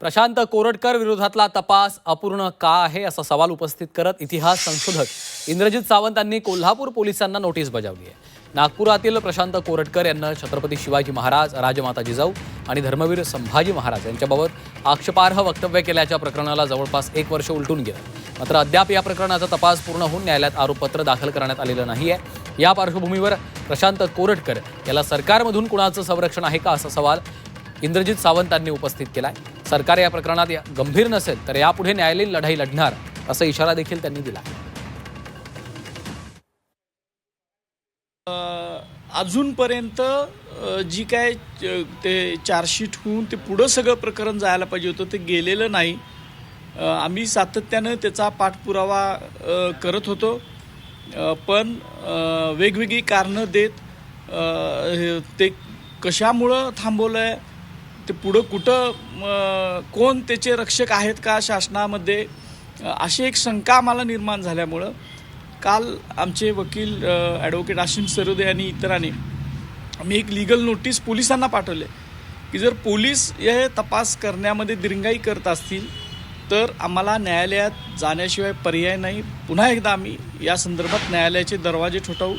प्रशांत कोरटकर विरोधातला तपास अपूर्ण का आहे असा सवाल उपस्थित करत इतिहास संशोधक इंद्रजित सावंत यांनी कोल्हापूर पोलिसांना नोटीस बजावली आहे। नागपुरातील प्रशांत कोरटकर यांना छत्रपती शिवाजी महाराज, राजमाता जिजाऊ आणि धर्मवीर संभाजी महाराज यांच्याबाबत आक्षेपार्ह वक्तव्य केल्याच्या प्रकरणाला जवळपास 1 वर्ष उलटून गेलं। मात्र अद्याप या प्रकरणाचा तपास पूर्ण होऊन न्यायालयात आरोपपत्र दाखल करण्यात आलेलं नाहीये। या पार्श्वभूमीवर प्रशांत कोरटकर याला सरकारमधून कुणाचं संरक्षण आहे का असा सवाल इंद्रजित सावंतांनी उपस्थित केलाय। सरकार या प्रकरणात गंभीर नसेल तर यापुढे न्यायालयीन लढाई लढणार असा इशारा देखील त्यांनी दिला। अजूनपर्यंत जी काय ते चार्जशीट होऊन ते पुढं सगळं प्रकरण जायला पाहिजे होतं ते गेलेलं नाही। आम्ही सातत्यानं त्याचा पाठपुरावा करत होतो, पण वेगवेगळी कारणं देत ते कशामुळं थांबवलंय, ते पुढं कुठं कोण त्याचे रक्षक आहेत का शासनामध्ये, अशी एक शंका आम्हाला निर्माण झाल्यामुळं काल आमचे वकील ॲडव्होकेट आशिम सरोदे आणि इतरांनी आम्ही एक लीगल नोटीस पोलिसांना पाठवले की जर पोलीस हे तपास करण्यामध्ये दिरंगाई करत असतील तर आम्हाला न्यायालयात जाण्याशिवाय पर्याय नाही। पुन्हा एकदा आम्ही या संदर्भात न्यायालयाचे दरवाजे ठोठावू।